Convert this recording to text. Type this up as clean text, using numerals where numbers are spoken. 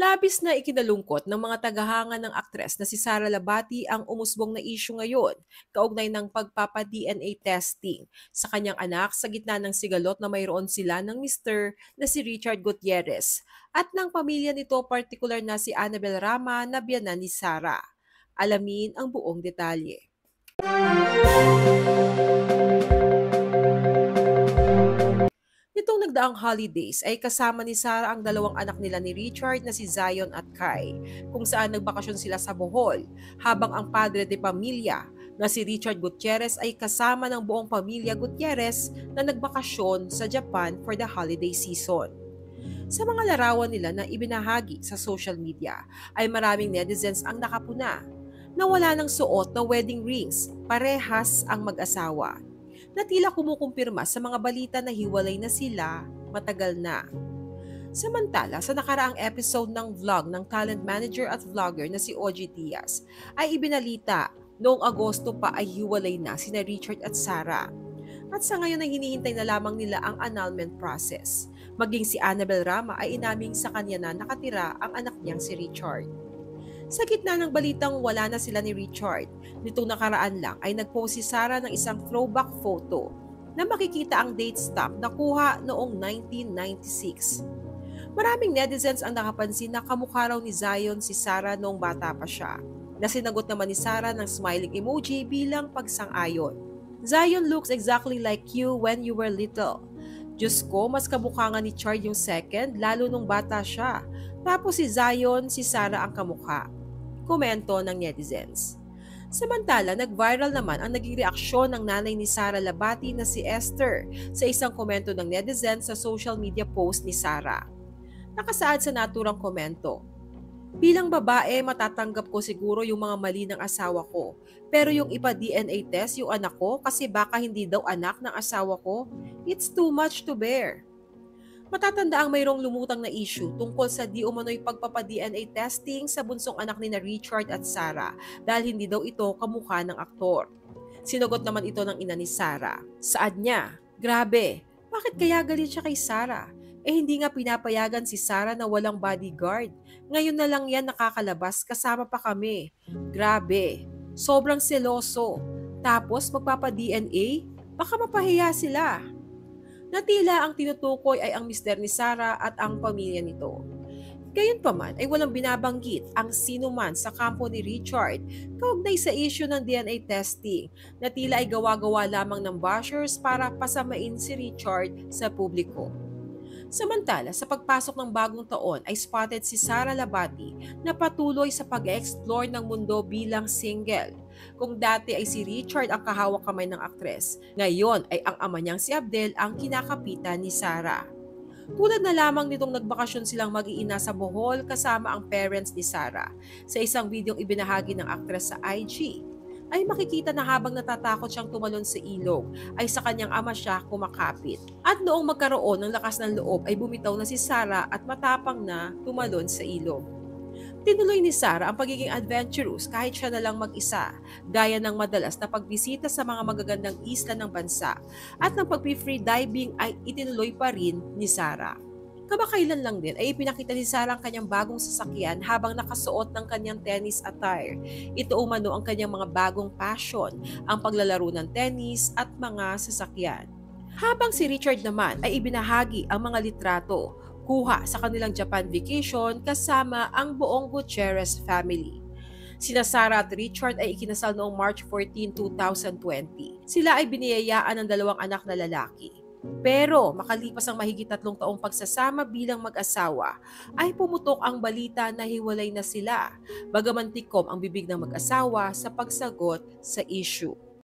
Labis na ikinalungkot ng mga tagahanga ng aktres na si Sara Labati ang umusbong na issue ngayon, kaugnay ng pagpapa-DNA testing sa kanyang anak sa gitna ng sigalot na mayroon sila ng Mr. na si Richard Gutierrez at ng pamilya nito partikular na si Annabel Rama na biyanan ni Sara. Alamin ang buong detalye. Nitong nagdaang holidays ay kasama ni Sarah ang dalawang anak nila ni Richard na si Zion at Kai, kung saan nagbakasyon sila sa Bohol, habang ang padre de pamilya na si Richard Gutierrez ay kasama ng buong pamilya Gutierrez na nagbakasyon sa Japan for the holiday season. Sa mga larawan nila na ibinahagi sa social media ay maraming netizens ang nakapuna na wala ng suot na wedding rings, parehas ang mag-asawa na tila kumukumpirma sa mga balita na hiwalay na sila matagal na. Samantala, sa nakaraang episode ng vlog ng talent manager at vlogger na si OG Diaz, ay ibinalita noong Agosto pa ay hiwalay na sina Richard at Sarah. At sa ngayon ay hinihintay na lamang nila ang annulment process. Maging si Annabel Rama ay inaming sa kanya na nakatira ang anak niyang si Richard. Sa gitna ng balitang wala na sila ni Richard, nitong nakaraan lang ay nagpost si Sarah ng isang throwback photo na makikita ang date stamp na kuha noong 1996. Maraming netizens ang nakapansin na kamukha raw ni Zion si Sarah noong bata pa siya, na sinagot naman ni Sarah ng smiling emoji bilang pagsang-ayon. Zion looks exactly like you when you were little. Diyos ko, mas kamukha nga ni Chard yung second, lalo nung bata siya. Tapos si Zion, si Sarah ang kamukha. Komento ng netizens. Samantala, nag-viral naman ang naging reaksyon ng nanay ni Sara Labati na si Esther sa isang komento ng netizens sa social media post ni Sara. Nakasaad sa naturang komento, "Bilang babae, matatanggap ko siguro yung mga mali ng asawa ko. Pero yung ipa-DNA test yung anak ko kasi baka hindi daw anak ng asawa ko, it's too much to bear." Matatanda ang mayroong lumutang na issue tungkol sa di umano'y pagpapa-DNA testing sa bunsong anak ni na Richard at Sarah dahil hindi daw ito kamukha ng aktor. Sinagot naman ito ng ina ni Sarah. Saad niya, "Grabe, bakit kaya galit siya kay Sarah? Hindi nga pinapayagan si Sarah na walang bodyguard. Ngayon na lang yan nakakalabas kasama pa kami. Grabe, sobrang seloso. Tapos magpapa-DNA? Baka mapahiya sila." Na tila ang tinutukoy ay ang mister ni Sarah at ang pamilya nito. Gayunpaman ay walang binabanggit ang sino man sa kampo ni Richard kaugnay sa issue ng DNA testing na tila ay gawa-gawa lamang ng bashers para pasamain si Richard sa publiko. Samantala, sa pagpasok ng bagong taon ay spotted si Sara Labati na patuloy sa pag-explore ng mundo bilang single. Kung dati ay si Richard ang kahawak kamay ng aktres, ngayon ay ang ama niyang si Abdel ang kinakapitan ni Sara. Tulad na lamang nitong nagbakasyon silang mag-iina sa Bohol kasama ang parents ni Sara. Sa isang videong ibinahagi ng aktres sa IG, ay makikita na habang natatakot siyang tumalon sa ilog, ay sa kanyang ama siya kumakapit. At noong magkaroon ng lakas ng loob ay bumitaw na si Sara at matapang na tumalon sa ilog. Tinuloy ni Sara ang pagiging adventurous kahit siya na lang mag-isa, gaya ng madalas na pagbisita sa mga magagandang isla ng bansa at ng pag-free diving ay itinuloy pa rin ni Sara. Kamakailan lang din ay ipinakita ni Sarah ang kanyang bagong sasakyan habang nakasuot ng kanyang tennis attire. Ito umano ang kanyang mga bagong passion, ang paglalaro ng tennis at mga sasakyan. Habang si Richard naman ay ibinahagi ang mga litrato, kuha sa kanilang Japan vacation kasama ang buong Gutierrez family. Sina Sarah at Richard ay ikinasal noong March 14, 2020. Sila ay biniyayaan ng dalawang anak na lalaki. Pero makalipas ang mahigit 3 taong pagsasama bilang mag-asawa, ay pumutok ang balita na hiwalay na sila, bagaman tikom ang bibig ng mag-asawa sa pagsagot sa issue.